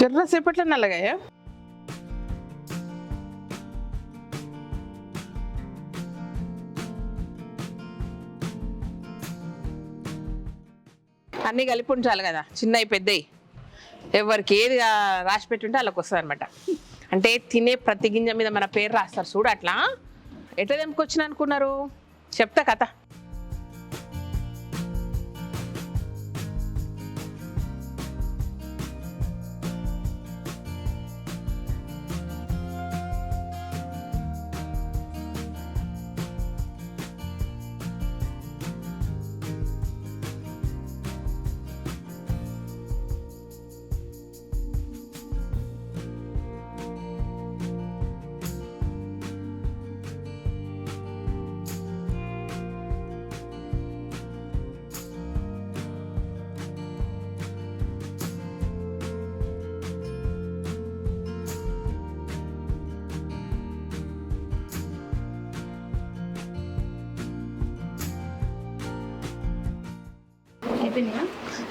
ఎర్ర సేపట్లో నల్లగాయా? అన్నీ కలిపి ఉంచాలి కదా, చిన్నవి పెద్దవి, ఎవరికి ఏది రాసి పెట్టుంటే వాళ్ళకి వస్తుంది అనమాట. అంటే తినే ప్రతి గింజ మీద మన పేరు రాస్తారు చూడు, అట్లా ఎట్లా తెంపుకొచ్చిన అనుకున్నారు, చెప్తా కథ.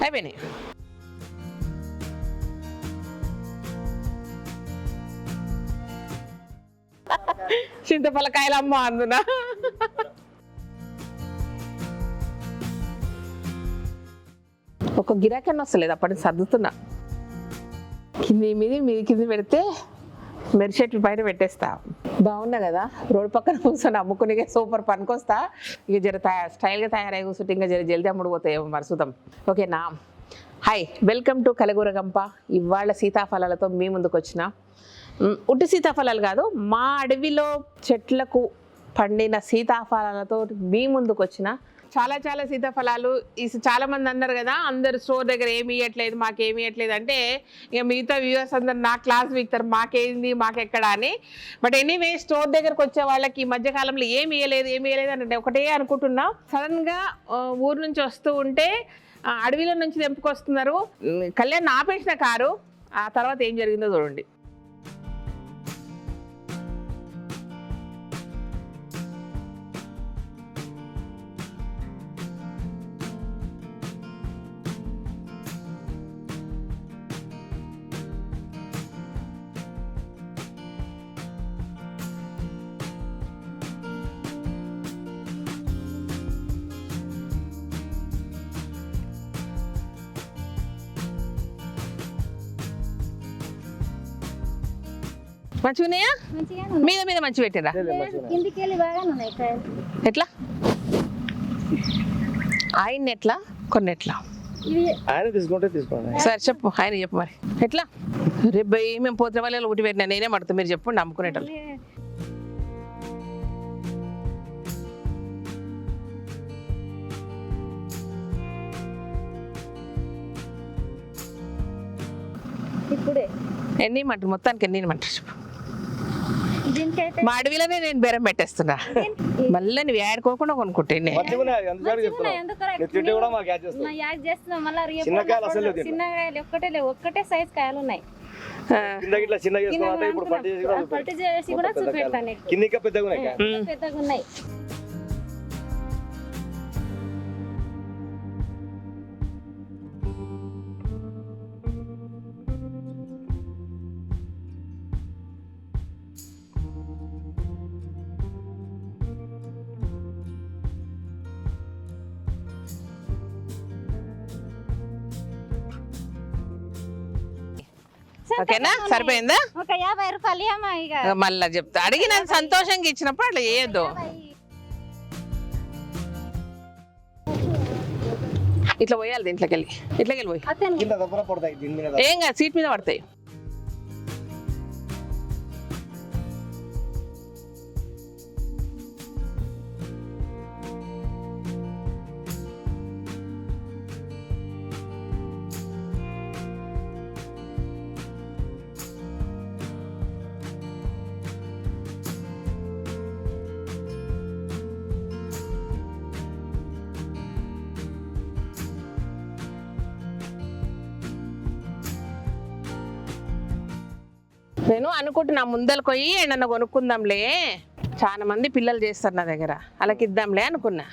అయిపోయినాయి. చింతపలకాయలు అమ్మ అందునా. ఒక గిరాకీ వస్తలేదు, అప్పటికి సర్దుతున్నా. కింది కింది పెడితే మెరిషెట్ పైన పెట్టేస్తా. బాగున్నా కదా, రోడ్డు పక్కన కూర్చొని అమ్ముకునే సూపర్ పనికొస్తా. ఇక జర స్టైల్గా తయారై కూర్చుంటే ఇంకా జర జల్దీ అమ్ముడుపోతాయేమో మరుసుతాం. ఓకేనా? హాయ్, వెల్కమ్ టు కలగూర గంప. ఇవాళ సీతాఫలాలతో మీ ముందుకు వచ్చిన, ఉట్టి సీతాఫలాలు కాదు, మా అడవిలో చెట్లకు పండిన సీతాఫలాలతో మీ ముందుకు వచ్చిన. చాలా చాలా సీతాఫలాలు. చాలా మంది అన్నారు కదా, అందరు స్టోర్ దగ్గర ఏమి ఇవ్వట్లేదు, మాకేమి ఇవ్వట్లేదు అంటే, ఇక మిగతా వ్యూవర్స్ అందరు నా క్లాస్ వీక్తారు, మాకేంది మాకెక్కడ అని. బట్ ఎనీవే, స్టోర్ దగ్గరకు వచ్చే వాళ్ళకి ఈ మధ్యకాలంలో ఏమి ఇవ్వలేదు అంటే ఒకటే అనుకుంటున్నా. సడన్గా ఊరు నుంచి వస్తూ ఉంటే అడవిలో నుంచి తెంపుకొస్తున్నారు. కళ్యాణ్ ఆపేసిన కారు, ఆ తర్వాత ఏం జరిగిందో చూడండి. మంచిగా ఉన్నాయా? మీద మీద మంచి పెట్టిరా? ఎట్లా ఆయన ఎట్లా కొన్ని ఎట్లా సరే చెప్పు, ఆయన చెప్పు మరి ఎట్లా. రేపు మేము పోతే వాళ్ళు ఒకటి పెట్టినా, నేనే పడతా, మీరు చెప్పండి అమ్ముకునేటోళ్ళు. ఇప్పుడే ఎన్ని ఇమ్మంటారు, మొత్తానికి ఎన్ని ఇమ్మంటారు చెప్పు. మా అడవిలోనే నేను బేరం పెట్టేస్తున్నా, మళ్ళీ నువ్వు ఏడుకోకుండా కొనుక్కుంటే. ఒక్కటే సైజ్ కాయలు ఉన్నాయి. పెద్దగా ఉన్నాయి. ఓకేనా, సరిపోయిందా? ఒక 50 రూపాయలు మళ్ళా చెప్తా, అడిగిన సంతోషంగా ఇచ్చినప్పుడు అట్లా చేయొద్దు. ఇట్లా పోయాలి, దీంట్లోకి వెళ్ళి ఇట్లకెళ్ళి పోయి ఏం కాదు, సీట్ మీద పడతాయి. నేను అనుకుంటున్నా ముందరకు పోయి ఏమన్నా కొనుక్కుందాంలే, చాలా మంది పిల్లలు చేస్తారు నా దగ్గర, అలాకి ఇద్దాంలే అనుకున్నా.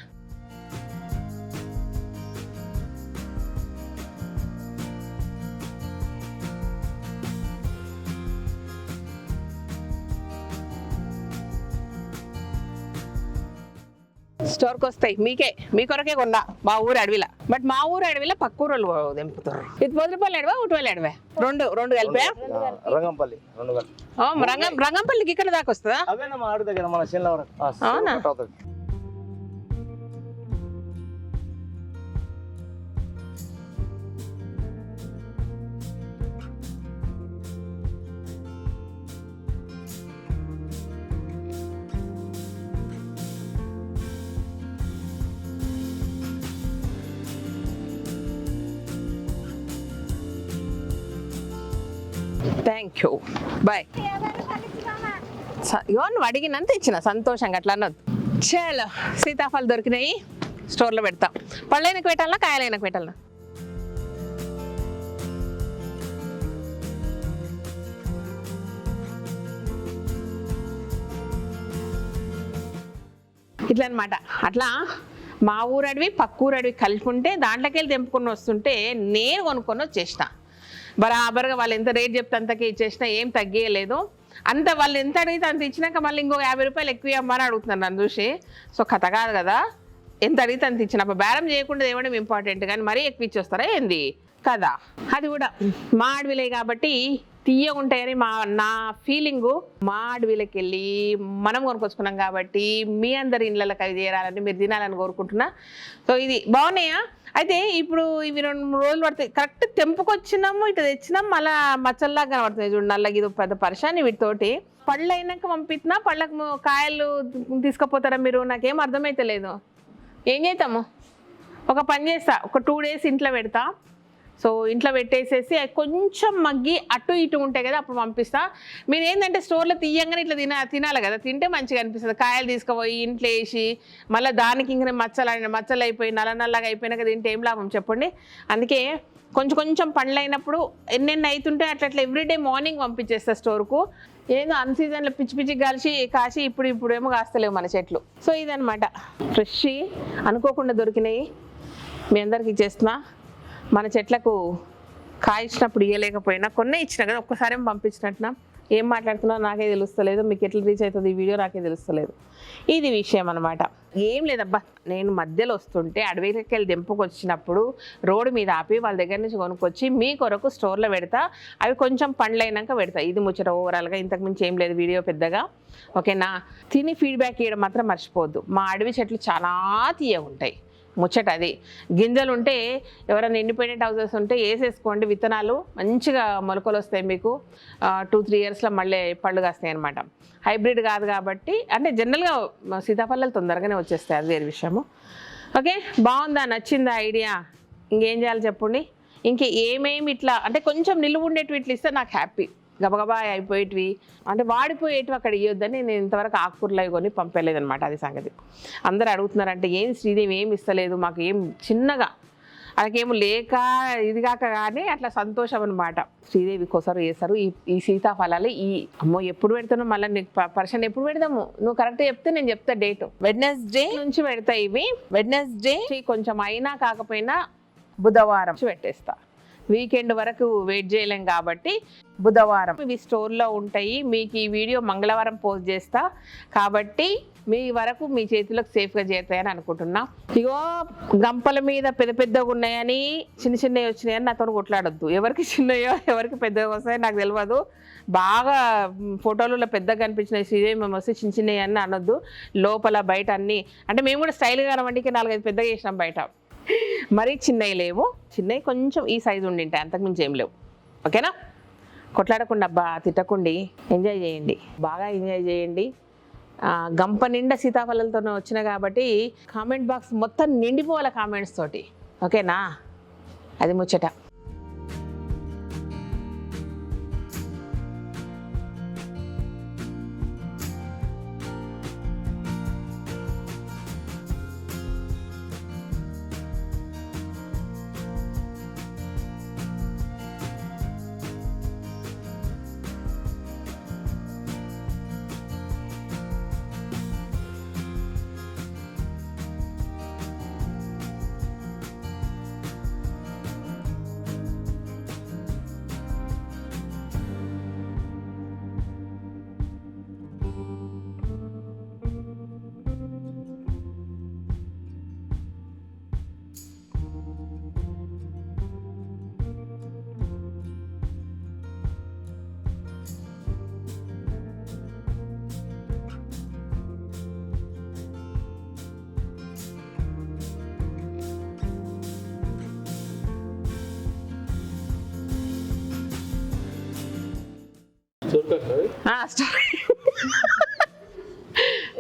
స్టోర్కి వస్తాయి మీ కొరకే కొన్నా మా ఊరు అడవిలో. బట్ మా ఊరు అడవిలో పక్క ఊరు వాళ్ళు తెంపుతారు. ఇది 10 రూపాయలు అడవా, 1 అడవా, రెండు కలిపా? రంగంపల్లి రంగంపల్లికి ఇక్కడ దాకా వస్తుందా? అవునా? Thank you, bye. ఇగో నువ్వు అడిగినంత ఇచ్చిన, సంతోషంగా అట్లా అన్నది. చలో సీతాఫలం దొరికినాయి, స్టోర్లో పెడతాం. పళ్ళైనకు పెట్టాలనా కాయలైనకు పెట్టాలనా? ఇట్లా అనమాట. అట్లా మా ఊరు అడవి పక్క ఊరు అడవి కలుపుకుంటే దాంట్లోకి వెళ్ళి తెంపుకొని వస్తుంటే నేను కొనుక్కొని వచ్చేసిన. బరాబర్గా వాళ్ళు ఎంత రేట్ చెప్తే అంతకే ఇచ్చేసినా, ఏం తగ్గేయలేదు. అంత వాళ్ళు ఎంత అడిగితే అంత ఇచ్చినాక మళ్ళీ ఇంకో 50 రూపాయలు ఎక్కువ ఇవ్వమని అడుగుతున్నారు నన్ను చూసి. సో కథ కాదు కదా, ఎంత అడిగితే అంత ఇచ్చిన. బేరం చేయకుండా ఇవ్వడం ఇంపార్టెంట్, కానీ మరీ ఎక్కువ ఇచ్చొస్తారా ఏంది కదా. అది కూడా మా అడవిలే కాబట్టి తీయగా ఉంటాయని నా ఫీలింగు. మా అడవిలోకి వెళ్ళి మనం కొనుక్కొచ్చుకున్నాం కాబట్టి మీ అందరి ఇళ్ళకి అవి చేరాలని, మీరు తినాలని కోరుకుంటున్నా. సో ఇది బాగున్నాయా? అయితే ఇప్పుడు ఇవి 2-3 రోజులు పడతాయి. కరెక్ట్ తెంపుకొచ్చినాము, ఇటు తెచ్చినాం, మళ్ళీ మచ్చల్లాగా కనబడుతుంది చూడండి. నల్లగా ఇది పెద్ద పరిశాని వీటితోటి. పళ్ళు అయినాక పంపిస్తున్నా, పళ్ళకు కాయలు తీసుకుపోతారా మీరు? నాకేం అర్థమైతే లేదు. ఏం చేద్దాము, ఒక పని చేస్తా, ఒక 2 డేస్ ఇంట్లో పెడతా. సో ఇంట్లో పెట్టేసేసి కొంచెం మగ్గి అటు ఇటు ఉంటాయి కదా, అప్పుడు పంపిస్తా. మీరు ఏంటంటే స్టోర్లో తీయంగానే ఇట్లా తినాలి కదా, తింటే మంచిగా అనిపిస్తుంది. కాయలు తీసుకుపోయి ఇంట్లో వేసి మళ్ళీ దానికి ఇంకా మచ్చలు అయిపోయి నల్లగా అయిపోయినాక తింటే ఏం లాభం చెప్పండి. అందుకే కొంచెం పండ్లు అయినప్పుడు ఎన్నెన్ని అవుతుంటే అట్లా ఎవ్రీడే మార్నింగ్ పంపించేస్తా స్టోర్కు. ఏదో అన్సీజన్లో పిచ్చి కాసి ఇప్పుడేమో కాస్తలేవు మన చెట్లు. సో ఇదనమాట, ఫ్రెష్ అనుకోకుండా దొరికినాయి, మీ అందరికి ఇచ్చేస్తున్నా. మన చెట్లకు కాయ ఇచ్చినప్పుడు ఇవ్వలేకపోయినా కొన్నే ఇచ్చిన కదా, ఒక్కసారి ఏం పంపించినట్టున్నా. ఏం మాట్లాడుతున్నా నాకే తెలుస్తలేదు, మీకు ఎట్లా రీచ్ అవుతుంది ఈ వీడియో నాకే తెలుస్తలేదు. ఇది విషయం అనమాట. ఏం లేదబ్బా, నేను మధ్యలో వస్తుంటే అడవికి వెళ్ళి తెంపుకొచ్చినప్పుడు రోడ్డు మీద ఆపి వాళ్ళ దగ్గర నుంచి కొనుక్కొచ్చి మీ కొరకు స్టోర్లో పెడతా. అవి కొంచెం పండ్లు అయినాక పెడతా. ఇది ముచ్చట ఓవరాల్గా, ఇంతకుమించి ఏం లేదు వీడియో పెద్దగా. ఓకేనా? తిని ఫీడ్బ్యాక్ ఇవ్వడం మాత్రం మర్చిపోవద్దు. మా అడవి చెట్లు చాలా తీయగా ఉంటాయి, ముచ్చట అది. గింజలు ఉంటే ఎవరైనా ఇండిపెండెంట్ హౌసెస్ ఉంటే వేసేసుకోండి, విత్తనాలు మంచిగా మొలకలు వస్తాయి మీకు. 2-3 ఇయర్స్లో మళ్ళీ పళ్ళు కాస్తాయి అనమాట. హైబ్రిడ్ కాదు కాబట్టి, అంటే జనరల్గా సీతాఫలాలు తొందరగానే వచ్చేస్తాయి, అది వేరే విషయము. ఓకే, బాగుందా, నచ్చిందా ఐడియా? ఇంకేం చేయాలి చెప్పండి. ఏమేమి ఇట్లా అంటే కొంచెం నిలువ ఉండేటివి ఇట్లా ఇస్తే నాకు హ్యాపీ. గబగబా అయిపోయేటివి అంటే వాడిపోయేటివి అక్కడ ఇవ్వద్దని నేను ఇంతవరకు ఆకుకూరలు అవి కొని పంపలేదనమాట. అది సంగతి. అందరు అడుగుతున్నారంటే ఏం శ్రీదేవి ఏమి ఇస్తలేదు మాకు, ఏం చిన్నగా అలాగేమో లేక ఇది కాక కానీ అట్లా సంతోషం అనమాట. శ్రీదేవి కోసారు చేస్తారు ఈ సీతాఫలాలు. అమ్మో ఎప్పుడు పెడతాను మళ్ళీ నీకు పర్సన్ ఎప్పుడు పెడదాము, నువ్వు కరెక్ట్ చెప్తే నేను చెప్తా డేట్. వెడ్నెస్డే నుంచి పెడతా ఇవి. వెడ్నెస్డే కొంచెం అయినా కాకపోయినా బుధవారం పెట్టేస్తా. వీకెండ్ వరకు వెయిట్ చేయలేం కాబట్టి బుధవారం ఇవి స్టోర్లో ఉంటాయి. మీకు ఈ వీడియో మంగళవారం పోస్ట్ చేస్తా కాబట్టి మీ వరకు మీ చేతిలోకి సేఫ్గా చేరుతాయని అనుకుంటున్నా. ఇగో గంపల మీద పెద్దగా ఉన్నాయని చిన్నవి వచ్చినాయని నాతో కొట్లాడొద్దు. ఎవరికి చిన్నయో ఎవరికి పెద్దగా వస్తాయో నాకు తెలియదు. బాగా ఫోటోలలో పెద్దగా కనిపించినాయి శ్రీదేవి మేము వస్తే చిన్నవి అని అనొద్దు. లోపల బయట అన్నీ అంటే మేము కూడా స్టైల్గా వండికి 4-5 పెద్దగా చేసినాం. బయట మరీ చిన్నవి లేవు, చిన్నవి కొంచెం ఈ సైజు ఉండింటాయి, అంతకుమించి ఏం లేవు. ఓకేనా? కొట్లాడకుండా అబ్బా, తిట్టకండి, ఎంజాయ్ చేయండి, బాగా ఎంజాయ్ చేయండి. గంప నిండా సీతాఫలంతో వచ్చిన కాబట్టి కామెంట్ బాక్స్ మొత్తం నిండిపోవాలి కామెంట్స్ తోటి. ఓకేనా? అది ముచ్చట.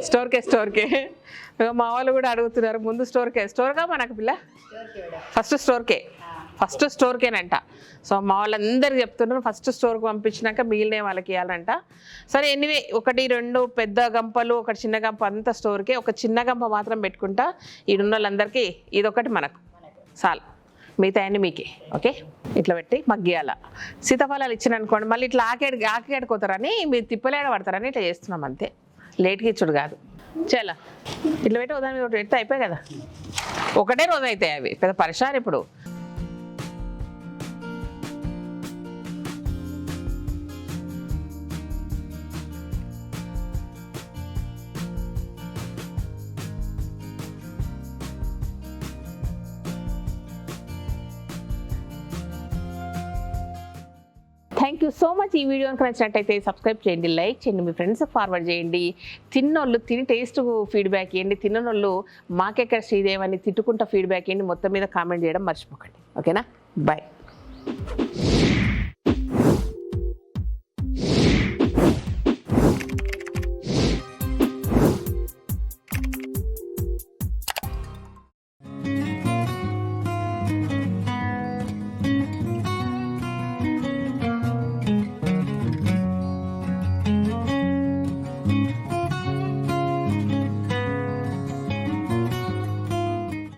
స్టోర్కే మా వాళ్ళు కూడా అడుగుతున్నారు ముందు స్టోర్గా మనకు పిల్ల ఫస్ట్ స్టోర్కేనంట. సో మా వాళ్ళందరికీ చెప్తున్నారు ఫస్ట్ స్టోర్కి పంపించినాక మిగిలిన వాళ్ళకి ఇవ్వాలంట. సరే ఎనివే 1 2 పెద్ద గంపలు 1 చిన్న గంప అంతా స్టోర్కే, ఒక చిన్న గంప మాత్రం పెట్టుకుంటా. ఈడున్న వాళ్ళందరికీ ఇదొకటి మనకు చాలు, మిగతా అన్ని మీకే. ఓకే, ఇట్లా పెట్టి మగ్గియాల. సీతాఫలాలు ఇచ్చిన అనుకోండి మళ్ళీ ఇట్లా ఆకేడుకోతారని మీరు తిప్పలేడ పడతారని ఇట్లా చేస్తున్నాం అంతే, లేట్గా ఇచ్చుడు కాదు. చాలా ఇట్లా పెట్టి ఉదాహరణ మీద పెడితే అయిపోయాయి కదా, ఒకటే రోజు అవుతాయి అవి, పెద్ద పరిశాన్ ఇప్పుడు. Thank you so much. ఈ వీడియో కనుక నచ్చినట్టయితే సబ్స్క్రైబ్ చేయండి, లైక్ చేయండి, మీ ఫ్రెండ్స్కి ఫార్వర్డ్ చేయండి. తిన్నోళ్ళు తిని టేస్ట్ ఫీడ్బ్యాక్ ఇవ్వండి, తిన్నోళ్ళు మాకెక్కడ శ్రీదేవ్ అని తిట్టుకుంటా ఫీడ్బ్యాక్ ఇవ్వండి. మొత్తం మీద కామెంట్ చేయడం మర్చిపోకండి. ఓకేనా, బాయ్.